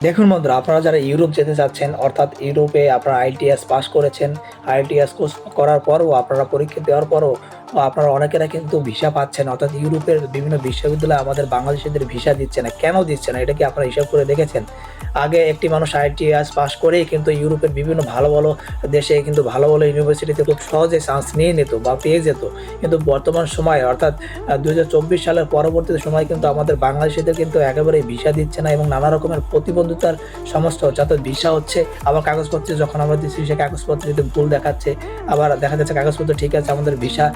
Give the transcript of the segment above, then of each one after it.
দেখুন বন্ধুরা, আপনারা যারা ইউরোপ যেতে চাচ্ছেন, অর্থাৎ ইউরোপে আপনারা আইএলটিএস পাস করেছেন, আইএলটিএস কোর্স করার পরও আপনারা পরীক্ষা দেওয়ার পরও আপনারা অনেকেরা কিন্তু ভিসা পাচ্ছেন, অর্থাৎ ইউরোপের বিভিন্ন বিশ্ববিদ্যালয় আমাদের বাংলাদেশিদের ভিসা দিচ্ছে না। কেন দিচ্ছে না, এটা কি আপনারা হিসাব করে দেখেছেন? আগে একটি মানুষ আইএলটিএস পাস করেই কিন্তু ইউরোপের বিভিন্ন ভালো ভালো দেশে কিন্তু ভালো ভালো ইউনিভার্সিটিতে খুব সহজে চান্স নিয়ে নিত বা পেয়ে যেত। কিন্তু বর্তমান সময়ে অর্থাৎ 2024 সালের পরবর্তী সময় কিন্তু আমাদের বাংলাদেশিদের কিন্তু একেবারেই ভিসা দিচ্ছে না এবং নানা রকমের প্রতিবন্ধকতার সমস্যা হচ্ছে। অর্থাৎ ভিসা হচ্ছে, আবার কাগজপত্রে যখন আমরা দিচ্ছি সে কাগজপত্রে ভুল দেখাচ্ছে, আবার দেখা যাচ্ছে কাগজপত্র ঠিক আছে, আমাদের ভিসা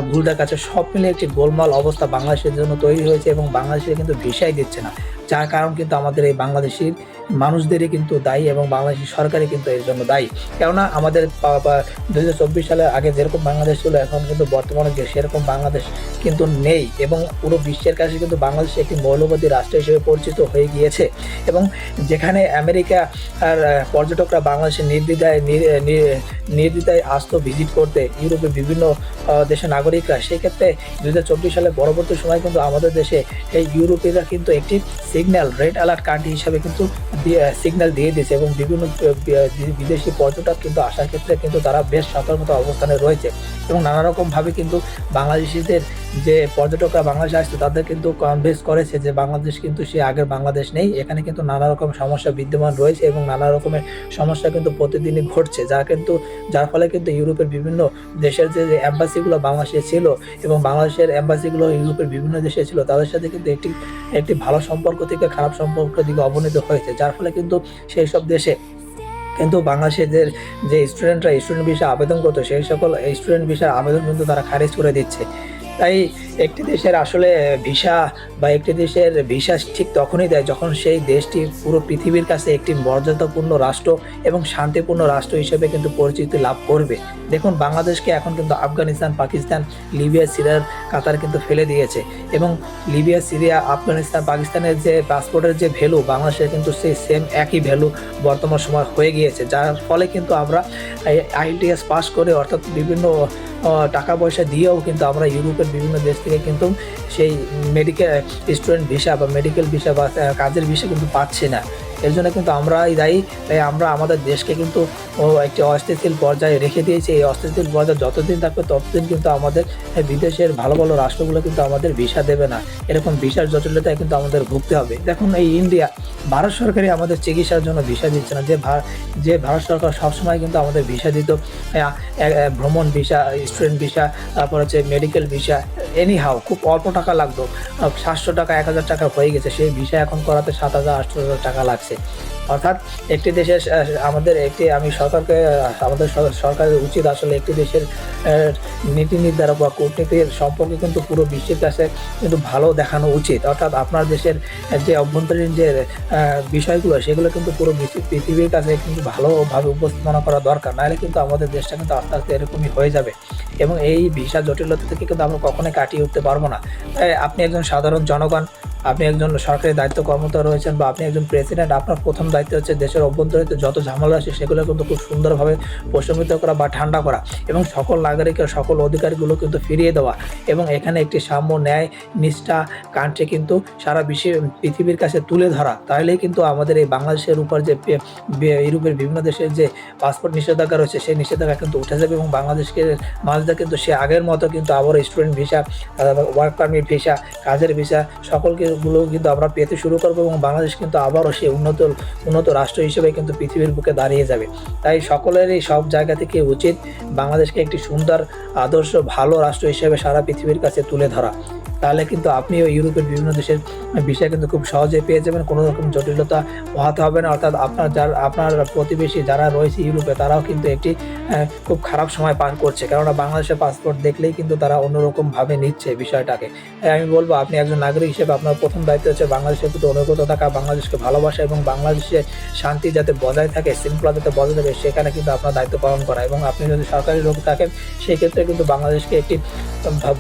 ভুল দেখাচ্ছে। সব মিলে একটি গোলমাল অবস্থা বাংলাদেশের জন্য তৈরি হয়েছে এবং বাংলাদেশে কিন্তু ভিসাই দিচ্ছে না, যার কারণ কিন্তু আমাদের এই বাংলাদেশির মানুষদেরই কিন্তু দায়ী এবং বাংলাদেশি সরকারই কিন্তু এর জন্য দায়ী। কেননা আমাদের 2024 সালের আগে যেরকম বাংলাদেশ ছিল, এখন কিন্তু বর্তমানে যে সেরকম বাংলাদেশ কিন্তু নেই এবং পুরো বিশ্বের কাছে কিন্তু বাংলাদেশ একটি মৌলবাদী রাষ্ট্র হিসেবে পরিচিত হয়ে গিয়েছে। এবং যেখানে আমেরিকা আর পর্যটকরা বাংলাদেশে নির্দ্বিধায় আসতো ভিজিট করতে, ইউরোপের বিভিন্ন দেশের নাগরিকরা, সেই ক্ষেত্রে 2024 সালের পরবর্তী সময় কিন্তু আমাদের দেশে এই ইউরোপীয়রা কিন্তু একটি সিগন্যাল, রেড অ্যালার্ট কান্ট্রি হিসাবে কিন্তু সিগন্যাল দিয়ে দিয়েছে এবং বিভিন্ন বিদেশি পর্যটক কিন্তু আসার ক্ষেত্রে কিন্তু তারা বেশ সতর্কতা অবস্থানে রয়েছে এবং নানা রকমভাবে কিন্তু বাংলাদেশিদের যে পর্যটকরা বাংলাদেশে আসছে তাদের কিন্তু কনভিন্স করেছে যে বাংলাদেশ কিন্তু সে আগের বাংলাদেশ নেই, এখানে কিন্তু নানা রকম সমস্যা বিদ্যমান রয়েছে এবং নানা রকমের সমস্যা কিন্তু প্রতিদিনই ঘটছে, যার ফলে কিন্তু ইউরোপের বিভিন্ন দেশের যে অ্যাম্বাসিগুলো বাংলাদেশে ছিল এবং বাংলাদেশের অ্যাম্বাসিগুলো ইউরোপের বিভিন্ন দেশে ছিল, তাদের সাথে কিন্তু একটি ভালো সম্পর্ক থেকে খারাপ সম্পর্কের দিকে অবনীত হয়েছে, যার ফলে কিন্তু সেই সব দেশে কিন্তু বাংলাদেশের যে স্টুডেন্টরা স্টুডেন্ট ভিসা আবেদন করতো, সেই সকল স্টুডেন্ট ভিসার আবেদন কিন্তু তারা খারিজ করে দিচ্ছে। তাই একটি দেশের আসলে ভিসা বা একটি দেশের ভিসা ঠিক তখনই দেয় যখন সেই দেশটি পুরো পৃথিবীর কাছে একটি মর্যাদাপূর্ণ রাষ্ট্র এবং শান্তিপূর্ণ রাষ্ট্র হিসেবে কিন্তু পরিচিতি লাভ করবে। দেখুন, বাংলাদেশকে এখন কিন্তু আফগানিস্তান, পাকিস্তান, লিবিয়া, সিরিয়ার কাতার কিন্তু ফেলে দিয়েছে এবং লিবিয়া, সিরিয়া, আফগানিস্তান, পাকিস্তানের যে পাসপোর্টের যে ভ্যালু, বাংলাদেশের কিন্তু সেই সেম একই ভ্যালু বর্তমান সময় হয়ে গিয়েছে, যার ফলে কিন্তু আমরা আইএলটিএস পাস করে, অর্থাৎ বিভিন্ন টাকা পয়সা দিয়েও কিন্তু আমরা ইউরোপের বিভিন্ন দেশ থেকে কিন্তু সেই মেডিকেল স্টুডেন্ট ভিসা বা মেডিকেল ভিসা বা কাজের ভিসা কিন্তু পাচ্ছি না। এর জন্য কিন্তু আমরাই দায়ী। তাই আমরা আমাদের দেশকে কিন্তু একটি অস্থিতিশীল পর্যায়ে রেখে দিয়েছি। এই অস্থিতিশীল পর্যায়ে যতদিন থাকবে ততদিন কিন্তু আমাদের বিদেশের ভালো ভালো রাষ্ট্রগুলো কিন্তু আমাদের ভিসা দেবে না। এরকম ভিসার জটিলতায় কিন্তু আমাদের ভুগতে হবে। দেখুন, এই ইন্ডিয়া, ভারত সরকারই আমাদের চিকিৎসার জন্য ভিসা দিচ্ছে না। যে ভারত সরকার সবসময় কিন্তু আমাদের ভিসা দিত, ভ্রমণ ভিসা, স্টুডেন্ট ভিসা, তারপর হচ্ছে মেডিকেল ভিসা, এনিহাও খুব অল্প টাকা লাগতো, 700 টাকা 1000 টাকা হয়ে গেছে, সেই ভিসা এখন করাতে 7000 8000 টাকা লাগছে। অর্থাৎ একটি দেশের আমাদের সরকারের উচিত আসলে একটি দেশের নীতি নির্ধারক বা কূটনীতির সম্পর্কে কিন্তু পুরো বিশ্বের কাছে কিন্তু ভালো দেখানো উচিত। অর্থাৎ আপনার দেশের যে অভ্যন্তরীণ যে বিষয়গুলো, সেগুলো কিন্তু পুরো পৃথিবীর কাছে কিন্তু ভালোভাবে উপস্থাপনা করা দরকার, নাহলে কিন্তু আমাদের দেশটা কিন্তু আস্তে আস্তে এরকমই হয়ে যাবে এবং এই ভিসা জটিলতা থেকে কিন্তু আমরা কখনোই কাটিয়ে উঠতে পারবো না। তাই আপনি একজন সাধারণ জনগণ, আপনি একজন সরকারি দায়িত্ব কর্মকর্তা রয়েছেন বা আপনি একজন প্রেসিডেন্ট, আপনার প্রথম দায়িত্ব হচ্ছে দেশের অভ্যন্তরীণ যত ঝামেলা আছে সেগুলো কিন্তু খুব সুন্দরভাবে প্রশমিত করা বা ঠান্ডা করা এবং সকল নাগরিকের সকল অধিকারগুলো কিন্তু ফিরিয়ে দেওয়া এবং এখানে একটি সাম্য, ন্যায়, নিষ্ঠা কান্ট্রি কিন্তু সারা পৃথিবীর কাছে তুলে ধরা। তাহলেই কিন্তু আমাদের এই বাংলাদেশের উপর যে ইউরোপের বিভিন্ন দেশের যে পাসপোর্ট নিষেধাজ্ঞা রয়েছে সেই নিষেধাজ্ঞা কিন্তু উঠে যাবে এবং মানুষদের কিন্তু সে আগের মতো কিন্তু আবার student visa, work permit visa, কাজের ভিসা সকলগুলো কিন্তু আমরা পেতে শুরু করবো এবং বাংলাদেশ কিন্তু আবারও সে উন্নত রাষ্ট্র হিসেবে কিন্তু পৃথিবীর বুকে দাঁড়িয়ে যাবে। তাই সকলেরই সব জায়গা থেকে উচিত বাংলাদেশকে একটি সুন্দর, আদর্শ, ভালো রাষ্ট্র হিসেবে সারা পৃথিবীর কাছে তুলে ধরা। তাহলে কিন্তু আপনিও ইউরোপের বিভিন্ন দেশের বিষয় কিন্তু খুব সহজে পেয়ে যাবেন, কোনো রকম জটিলতা পোহাতে হবে না। অর্থাৎ আপনার প্রতিবেশী যারা রয়েছে ইউরোপে, তারাও কিন্তু একটি খুব খারাপ সময় পার করছে, কেননা বাংলাদেশের পাসপোর্ট দেখলেই কিন্তু তারা অন্যরকমভাবে নিচ্ছে বিষয়টাকে। তাই আমি বলবো, আপনি একজন নাগরিক হিসেবে আপনার প্রথম দায়িত্ব হচ্ছে বাংলাদেশের প্রতি অনুগত থাকা, বাংলাদেশকে ভালোবাসা এবং বাংলাদেশে শান্তি যাতে বজায় থাকে, শৃঙ্খলা যাতে বজায় থাকে, সেখানে কিন্তু আপনার দায়িত্ব পালন করা। এবং আপনি যদি সরকারি লোক থাকেন, সেই ক্ষেত্রে কিন্তু বাংলাদেশকে একটি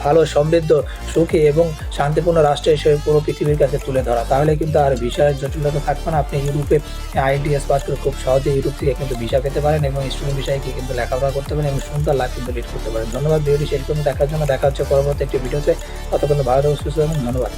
ভালো, সমৃদ্ধ, সুখী এবং শান্তিপূর্ণ রাষ্ট্র হিসেবে পুরো পৃথিবীর কাছে তুলে ধরা। তাহলে কিন্তু আর ভিসার জটিলতা থাকবে না। আপনি ইউরোপে আইএলটিএস পাস করে খুব সহজে ইউরোপ থেকে কিন্তু ভিসা পেতে পারেন এবং স্টুডেন্ট ভিসায় গিয়ে কিন্তু লেখাপড়া করতে পারেন এবং সুন্দর লাইফ কিন্তু লিড করতে পারেন। ধন্যবাদ ভিডিওটি শেষ পর্যন্ত দেখার জন্য। দেখা হচ্ছে পরবর্তী একটি ভিডিওতে। ততক্ষণ ভালো থাকুন, সুস্থ থাকুন। ধন্যবাদ।